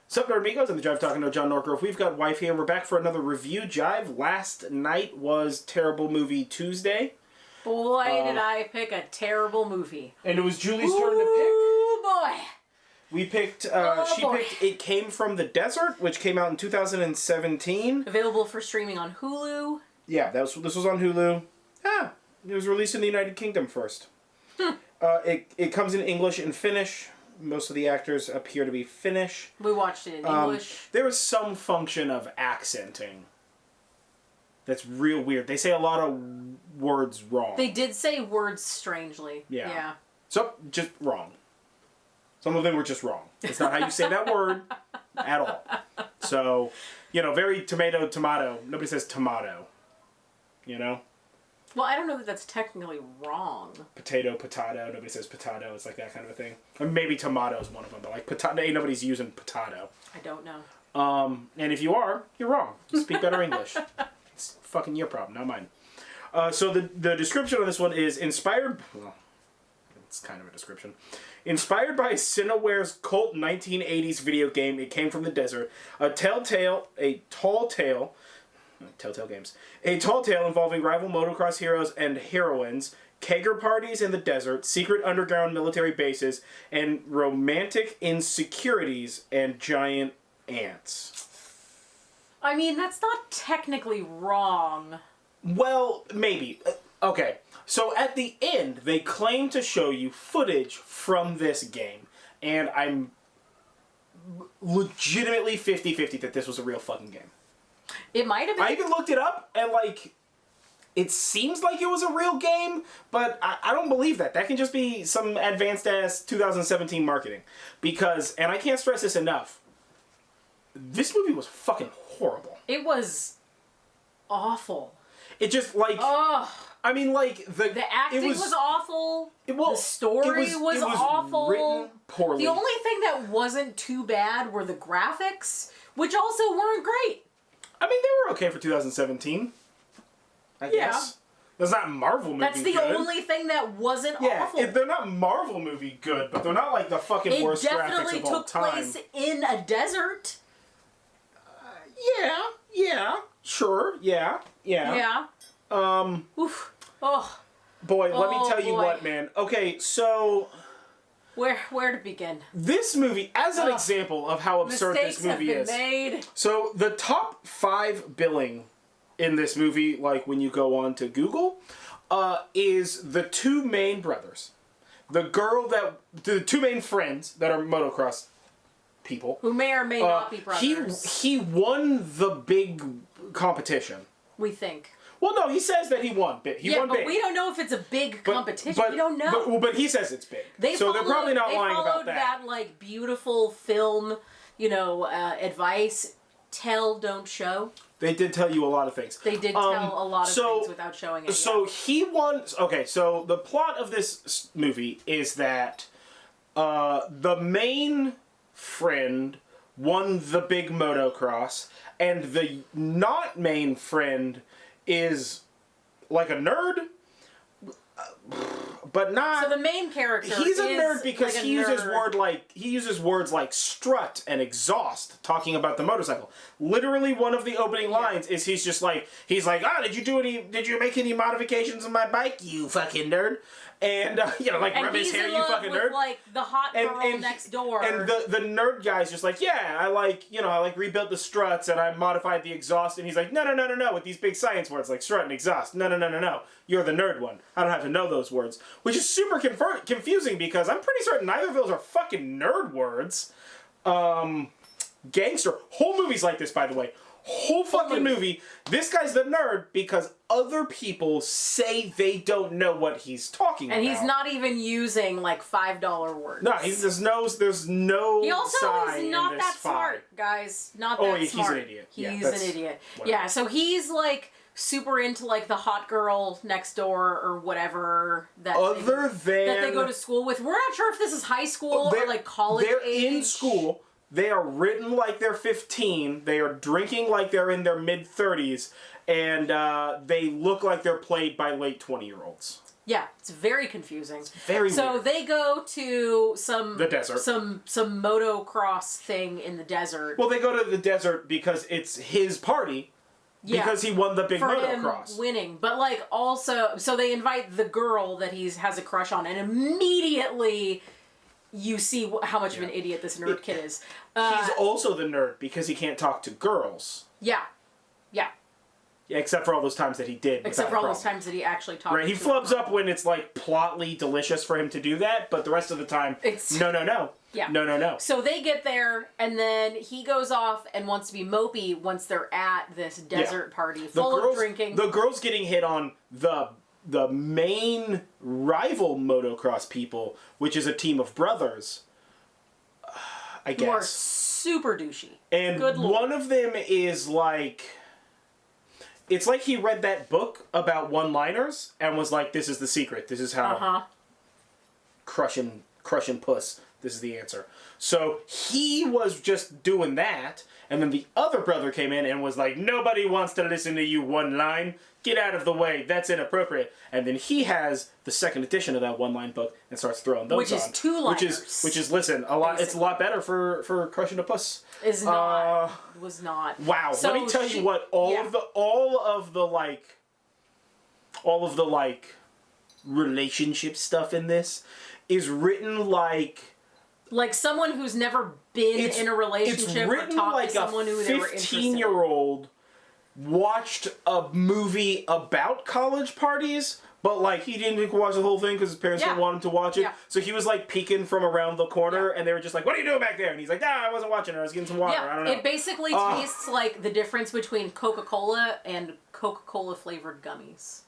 Sup, Nerdmigos, I'm the Jive talking to John Norgrove. We've got Wife here. We're back for another review. Jive, last night was Terrible Movie Tuesday. Boy, did I pick a terrible movie. And it was Julie's turn to pick. Oh, boy. We picked, boy. picked It Came From the Desert, which came out in 2017. Available for streaming on Hulu. Yeah, this was on Hulu. It was released in the United Kingdom first. It comes in English and Finnish. Most of the actors appear to be Finnish. We watched it in English. There was some function of accenting that's real weird. They say a lot of words wrong. They did say words strangely. Yeah. So, just wrong. Some of them were just wrong. It's not how you say that word at all. So, very tomato. Nobody says tomato. Well, I don't know that that's technically wrong. Potato. Nobody says potato. It's like that kind of a thing. Or maybe tomato is one of them, but like potato, ain't nobody's using potato. I don't know. And if you are, you're wrong. Speak better English. It's fucking your problem, not mine. So the description of this one is inspired. Well, it's kind of a description. Inspired by Cineware's cult 1980s video game, It Came From the Desert. A tall tale involving rival motocross heroes and heroines, kegger parties in the desert, secret underground military bases, and romantic insecurities and giant ants. I mean, that's not technically wrong. Well, maybe. Okay, so at the end, they claim to show you footage from this game, and I'm legitimately 50-50 that this was a real fucking game. It might have been. I even looked it up, and, it seems like it was a real game, but I don't believe that. That can just be some advanced-ass 2017 marketing. Because, and I can't stress this enough, this movie was fucking horrible. It was awful. It just, Ugh. I mean, the acting was awful. The story was awful. Written poorly. The only thing that wasn't too bad were the graphics, which also weren't great. I mean, they were okay for 2017. I guess. That's not Marvel movie That's the good. only thing that wasn't awful. They're not Marvel movie good, but they're not like the fucking worst graphics of all time. It definitely took place in a desert. Sure, yeah. Oof. Oh. Boy, let me tell you what, man. Okay, so... Where to begin? This movie, as an example of how absurd this movie is. Mistakes have been made. So, the top 5 billing in this movie, like when you go on to Google, is the two main brothers. The two main friends that are motocross people. Who may or may not be brothers. He won the big competition. We think. Well, no, he says that he won big. He won big. We don't know if it's a big competition. We don't know. But he says it's big. They're probably not lying about that. They followed that beautiful film, advice: tell, don't show. They did tell you a lot of things. They did tell a lot of things without showing it. So he won. Okay, so the plot of this movie is that the main friend won the big motocross, and the not main friend is like a nerd, but not. So the main character. He's a nerd because like he uses words like strut and exhaust, talking about the motorcycle. Literally, one of the opening lines is he's like, did you make any modifications on my bike, you fucking nerd? And rub his hair, you fucking nerd. Like the hot girl next door. And the nerd guy's just like, yeah, I rebuilt the struts and I modified the exhaust. And he's like, no, with these big science words like strut and exhaust. No. You're the nerd one. I don't have to know those words. Which is super confusing because I'm pretty certain neither of those are fucking nerd words. Gangster. Whole movie's like this, by the way. Whole fucking movie. This guy's the nerd because other people say they don't know what he's talking about. And he's not even using $5 words. No, there's no. He also is not that smart, guys. Not that smart. He's an idiot. He's an idiot. Whatever. Yeah, so he's super into the hot girl next door or whatever that they go to school with. We're not sure if this is high school or college They're age. in school. They are written like they're 15. They are drinking like they're in their mid-30s. And they look like they're played by late 20-year-olds. Yeah, it's very confusing. It's very so weird. They go to the desert. Some motocross thing in the desert. Well, they go to the desert because it's his party. Yeah, because he won the big motocross. Him winning. But like also so they invite the girl that he has a crush on, and immediately you see how much of an idiot this nerd kid is. He's also the nerd because he can't talk to girls. Yeah. Yeah. Yeah, except for all those times that he did. Except for all those times that he actually talked. Right, he flubs up when it's like plotly delicious for him to do that, but the rest of the time, it's no. Yeah. No. So they get there, and then he goes off and wants to be mopey once they're at this desert party full of drinking. The girl's getting hit on the main rival motocross people, which is a team of brothers. I guess. Who are super douchey. And one of them is like... It's like he read that book about one-liners and was like, this is the secret. This is how crushing puss. This is the answer. So he was just doing that, and then the other brother came in and was like, nobody wants to listen to you one line. Get out of the way. That's inappropriate. And then he has the second edition of that one-line book and starts throwing those on. Which is two-liners. Which is listen, a lot. Basically. It's a lot better for crushing a puss. Was not. Wow. So let me tell you what. All of the relationship stuff in this is written like someone who's never been in a relationship or talked to someone who they were interested in. 15-year-old watched a movie about college parties, but like he didn't watch the whole thing because his parents didn't want him to watch it. Yeah. So he was like peeking from around the corner, and they were just like, "What are you doing back there?" And he's like, "I wasn't watching it. I was getting some water. I don't know." It basically tastes like the difference between Coca-Cola and Coca-Cola flavored gummies.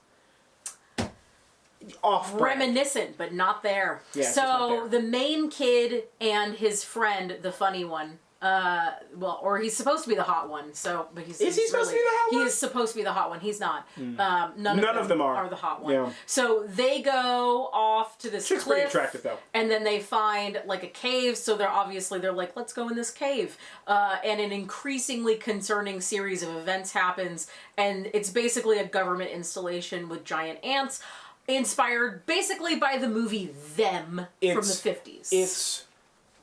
Reminiscent, but not there. Yeah, so the main kid and his friend, the funny one, or he's supposed to be the hot one. But is he supposed to be the hot one? He is supposed to be the hot one. He's not. None of them are the hot one. Yeah. So they go off to this cliff. Pretty attractive though. And then they find like a cave. So they're like, let's go in this cave. And an increasingly concerning series of events happens, and it's basically a government installation with giant ants. Inspired basically by the movie Them from the 50s.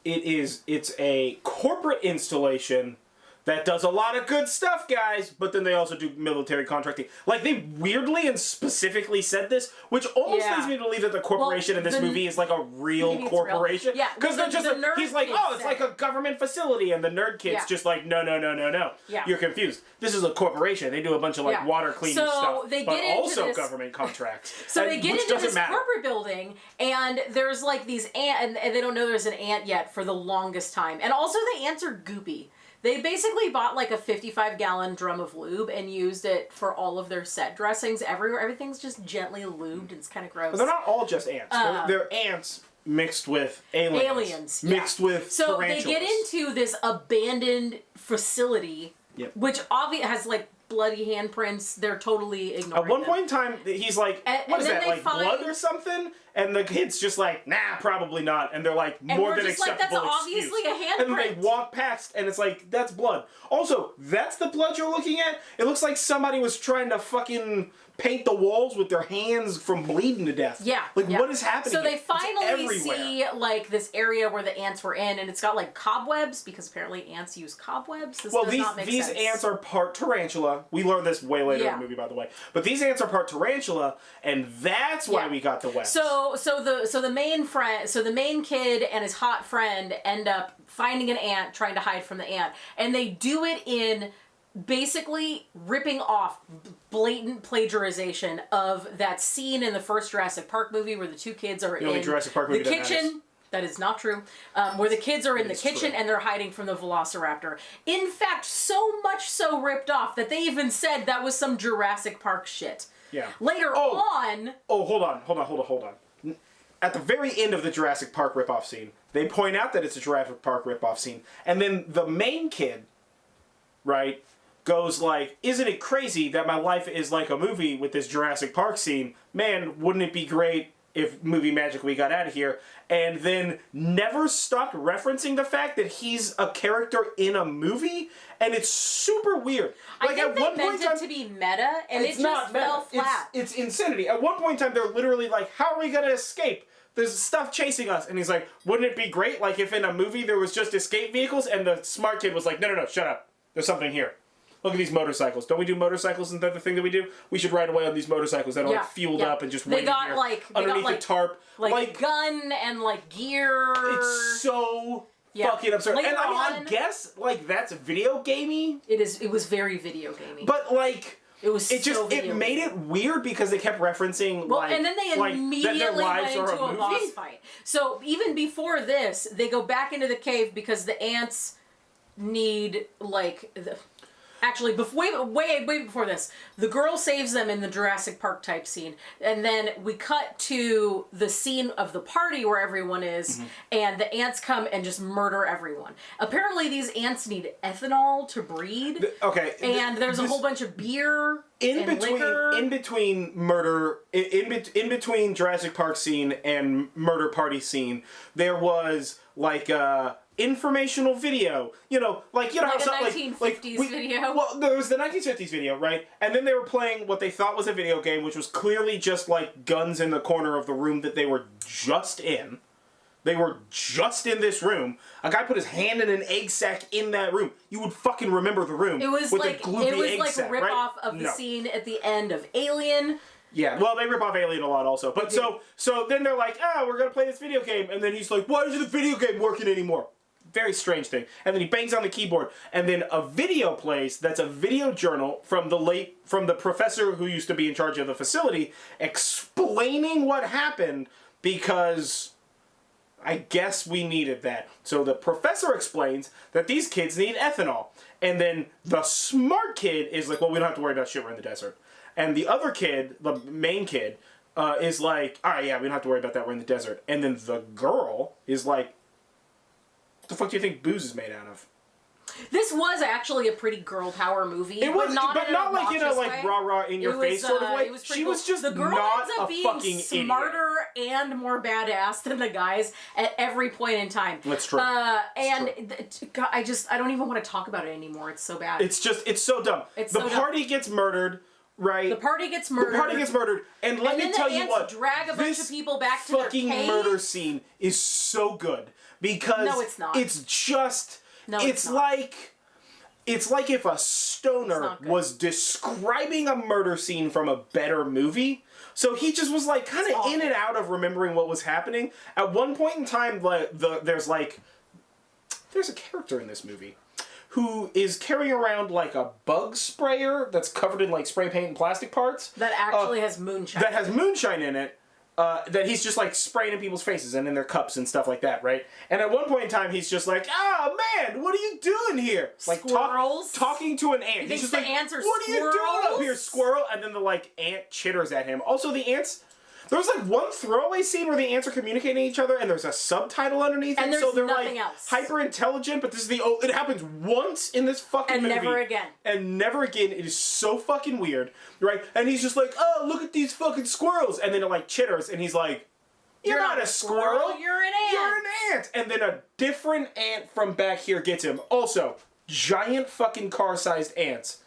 It's a corporate installation that does a lot of good stuff, guys, but then they also do military contracting. Like, they weirdly and specifically said this, which almost leads me to believe that the corporation in this movie is like a real corporation. Yeah, because they're just he's like, it's like a government facility, and the nerd kid's just like, no. Yeah. You're confused. This is a corporation. They do a bunch of like water cleaning stuff, but also government contracts. So they get into this corporate building, and there's like these ants, and they don't know there's an ant yet for the longest time. And also the ants are goopy. They basically bought like a 55-gallon drum of lube and used it for all of their set dressings everywhere. Everything's just gently lubed, and it's kind of gross. But they're not all just ants. They're ants mixed with aliens. Mixed with tarantulas. So they get into this abandoned facility, which obviously has like bloody handprints. They're totally ignoring At one point in time, he's like, what is that, like blood or something? And the kid's just like, nah, probably not. And they're like, more than acceptable that's obviously a handprint. And then they walk past, and it's like, that's blood. Also, that's the blood you're looking at? It looks like somebody was trying to fucking paint the walls with their hands from bleeding to death. Yeah. What is happening? So they finally see, like, this area where the ants were in, and it's got, like, cobwebs, because apparently ants use cobwebs. This does not make sense. These ants are part tarantula. We learned this way later in the movie, by the way. But these ants are part tarantula, and that's why we got the webs. So the main kid and his hot friend end up finding an ant, trying to hide from the ant, and they do it in basically ripping off blatant plagiarization of that scene in the first Jurassic Park movie where the two kids are in Jurassic Park movie the kitchen. That is not true. Where the kids are in the kitchen and they're hiding from the Velociraptor. In fact, so much so ripped off that they even said that was some Jurassic Park shit. Yeah. Later on... Oh, hold on. At the very end of the Jurassic Park ripoff scene, they point out that it's a Jurassic Park ripoff scene, and then the main kid, right, goes like, isn't it crazy that my life is like a movie with this Jurassic Park scene? Man, wouldn't it be great if movie magic we got out of here, and then never stopped referencing the fact that he's a character in a movie, and it's super weird. Like, I think they meant it to be meta, and it just fell flat. It's insanity. At one point in time, they're literally like, how are we gonna escape? There's stuff chasing us. And he's like, wouldn't it be great like if in a movie there was just escape vehicles, and the smart kid was like, no, shut up. There's something here. Look at these motorcycles. Don't we do motorcycles? Isn't that the thing that we do? We should ride away on these motorcycles that are like fueled up and just waiting here underneath the tarp. Like gun and like gear. It's so fucking absurd. Later and I guess like that's video gamey. It was very video gamey. But like it made it weird because they kept referencing and then they immediately went into a boss fight. So even before this, they go back into the cave because the ants need Actually, way before this, the girl saves them in the Jurassic Park type scene, and then we cut to the scene of the party where everyone is, and the ants come and just murder everyone. Apparently, these ants need ethanol to breed. And there's a whole bunch of beer in between Jurassic Park scene and murder party scene. There was like informational video, like how a 1950s video. Well, there was the 1950s video, right? And then they were playing what they thought was a video game, which was clearly just like guns in the corner of the room that they were just in. They were just in this room. A guy put his hand in an egg sack in that room. You would fucking remember the room. It was like a rip-off of the scene at the end of Alien. Yeah, well, they rip off Alien a lot also. But so then they're like, we're going to play this video game. And then he's like, why isn't the video game working anymore? Very strange thing. And then he bangs on the keyboard. And then a video plays that's a video journal from the professor who used to be in charge of the facility explaining what happened because I guess we needed that. So the professor explains that these kids need ethanol. And then the smart kid is like, well, we don't have to worry about shit, we're in the desert. And the other kid, the main kid, is like, all right, yeah, we don't have to worry about that, we're in the desert. And then the girl is like, what the fuck do you think booze is made out of? This was actually a pretty girl power movie. It was, but not like in a like rah in your face sort of way. She was just the girl not ends up a being fucking smarter idiot. And more badass than the guys at every point in time. That's true. I don't even want to talk about it anymore. It's so bad. It's so dumb. The party gets murdered. Right. The party gets murdered. And let me tell you what. Drag a bunch of people back to their cave. Fucking murder scene is so good because no, it's not. It's just it's like if a stoner was describing a murder scene from a better movie. So he just was like kind of in and out of remembering what was happening. At one point in time, there's a character in this movie who is carrying around like a bug sprayer that's covered in like spray paint and plastic parts. That actually has moonshine. That has moonshine in it. That he's just like spraying in people's faces and in their cups and stuff like that, right? And at one point in time, he's just like, man, what are you doing here? Like squirrels? Talking to an ant. He thinks the ants are what squirrels? Are you doing up here, squirrel? And then the like ant chitters at him. Also, the ants. There's like one throwaway scene where the ants are communicating each other, and there's a subtitle underneath and it, so they're nothing like else. Hyper intelligent. But this is it happens once in this fucking movie, and never again. And never again. It is so fucking weird, right? And he's just like, oh, look at these fucking squirrels, and then it like chitters, and he's like, you're not a squirrel. You're an ant. You're an ant. And then a different ant from back here gets him. Also, giant fucking car-sized ants.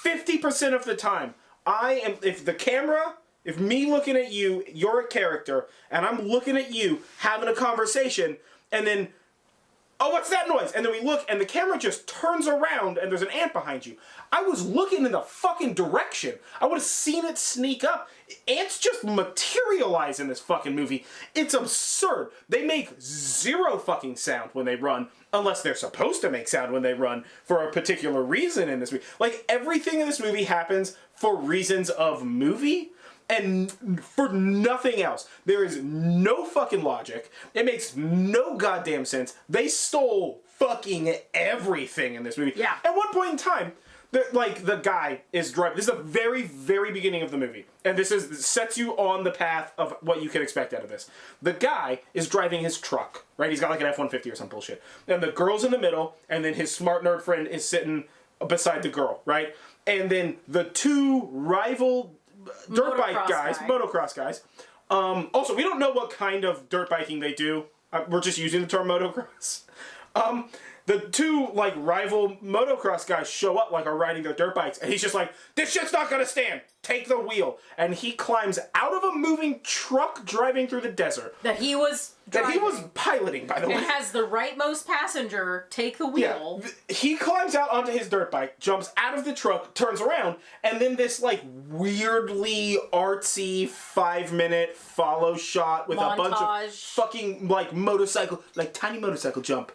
50% of the time, if me looking at you, you're a character, and I'm looking at you having a conversation, and then, oh, what's that noise? And then we look, and the camera just turns around, and there's an ant behind you. I was looking in the fucking direction. I would have seen it sneak up. Ants just materialize in this fucking movie. It's absurd. They make zero fucking sound when they run, unless they're supposed to make sound when they run for a particular reason in this movie. Like, everything in this movie happens for reasons of movie, and for nothing else. There is no fucking logic. It makes no goddamn sense. They stole fucking everything in this movie. Yeah. At one point in time, the guy is driving. This is the very, very beginning of the movie. And this sets you on the path of what you can expect out of this. The guy is driving his truck, right? He's got like an F-150 or some bullshit. And the girl's in the middle, and then his smart nerd friend is sitting beside the girl, right? And then the two rival motocross guys Also, we don't know what kind of dirt biking they do. We're just using the term motocross. The two, like, rival motocross guys show up, like, are riding their dirt bikes, and he's just like, this shit's not gonna stand! Take the wheel! And he climbs out of a moving truck driving through the desert. That he was driving. That he was piloting, by the way. And has the rightmost passenger take the wheel. Yeah. He climbs out onto his dirt bike, jumps out of the truck, turns around, and then this, like, weirdly artsy 5-minute follow shot with montage. A bunch of fucking, like, motorcycle, like, tiny motorcycle jump,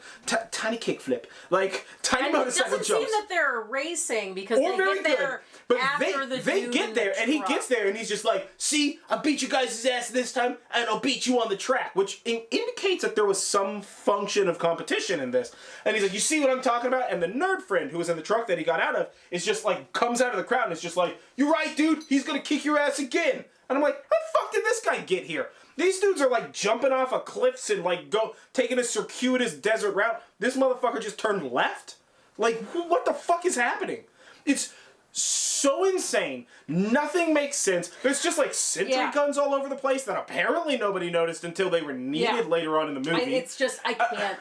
tiny kickflip, like, tiny motorcycle jumps. It doesn't seem that they're racing because they get there after the they get there, and he gets there, and he's just like, see, I beat you guys' ass this time, and I'll beat you on the track, which indicates that there was some function of competition in this. And he's like, you see what I'm talking about? And the nerd friend who was in the truck that he got out of is just like, comes out of the crowd and is just like, you're right, dude, he's gonna kick your ass again. And I'm like, how the fuck did this guy get here? These dudes are like jumping off of cliffs and like taking a circuitous desert route. This motherfucker just turned left? Like, what the fuck is happening? It's so insane. Nothing makes sense. There's just like sentry guns all over the place that apparently nobody noticed until they were needed later on in the movie. It's just, I can't.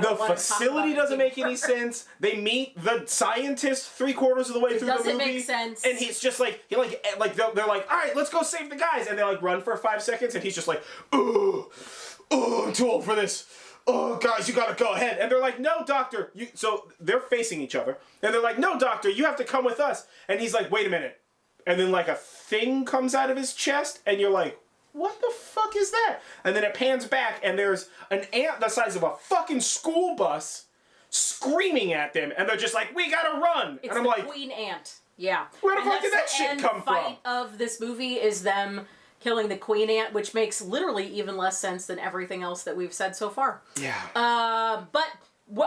The facility doesn't make any sense. They meet the scientist 3/4 of the way through the movie. It doesn't make sense. And he's just like, they're like, all right, let's go save the guys. And they like run for 5 seconds and he's just like, oh, I'm too old for this. Oh, guys, you gotta go ahead. And they're like, no, doctor. So they're facing each other. And they're like, no, doctor, you have to come with us. And he's like, wait a minute. And then like a thing comes out of his chest and you're like, what the fuck is that? And then it pans back and there's an ant the size of a fucking school bus screaming at them. And they're just like, we gotta run. It's and I'm the like, queen ant. Yeah. Where the fuck did that shit come from? The fight of this movie is them killing the queen ant, which makes literally even less sense than everything else that we've said so far. Yeah. But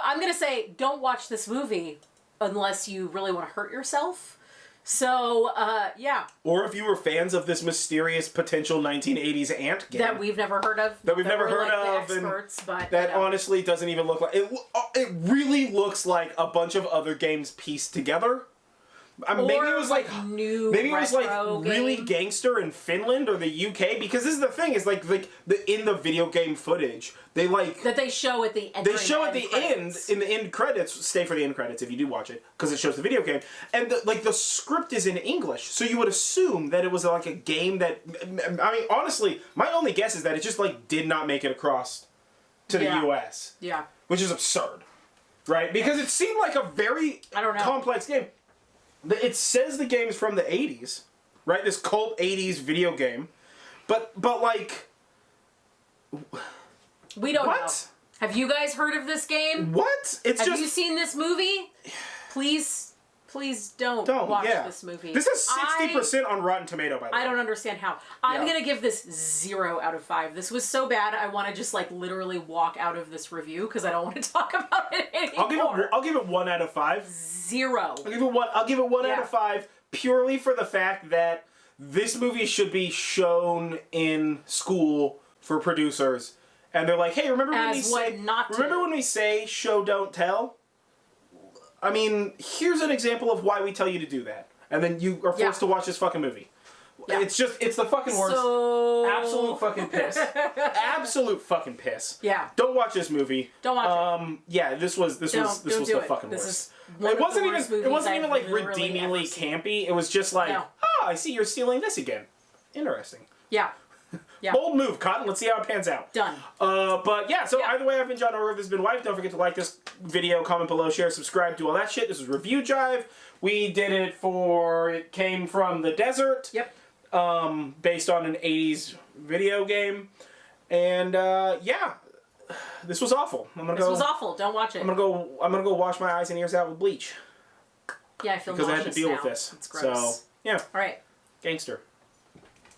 I'm gonna say, don't watch this movie unless you really want to hurt yourself. So, yeah. Or if you were fans of this mysterious potential 1980s ant game. That we've never heard of. That we've never heard of. The experts, but, that honestly doesn't even look like... It really looks like a bunch of other games pieced together. Maybe it was like really gangster in Finland or the UK, because this is the thing, is like in the video game footage they like that they show at the end. They show at the end in the end credits. Stay for the end credits if you do watch it, because it shows the video game, and the script is in English, so you would assume that it was like a game that, I mean, honestly, my only guess is that it just like did not make it across to the US. Yeah, which is absurd, right? Because it seemed like a very complex game. It says the game's from the 80s, right? This cult 80s video game. But like... We don't know. Have you guys heard of this game? What? Have you seen this movie? Please don't watch this movie. This is 60% on Rotten Tomato, by the way. I don't understand how. I'm going to give this 0 out of 5. This was so bad, I want to just like literally walk out of this review because I don't want to talk about it anymore. I'll give it 1 out of 5. 0. I'll give it 1 out of 5 purely for the fact that this movie should be shown in school for producers. And they're like, hey, remember when we say show don't tell? I mean, here's an example of why we tell you to do that. And then you are forced to watch this fucking movie. Yeah. It's the fucking worst. Absolute fucking piss. Absolute fucking piss. Yeah. Don't watch this movie. Don't watch it. Yeah, this was the fucking worst. It wasn't even like redeemingly campy. It was just like, I see you're stealing this again. Interesting. Yeah. Yeah. Bold move, Cotton. Let's see how it pans out. Done. But yeah, so either way, I've been John, or this has been Wife. Don't forget to like this video, comment below, share, subscribe, do all that shit. This is Review Jive. We did it came from the desert. Yep. Based on an 80s video game. And yeah, this was awful. This was awful. Don't watch it. I'm gonna go wash my eyes and ears out with bleach. Yeah, I feel because I had to deal with this. It's gross. So yeah. All right. Gangster.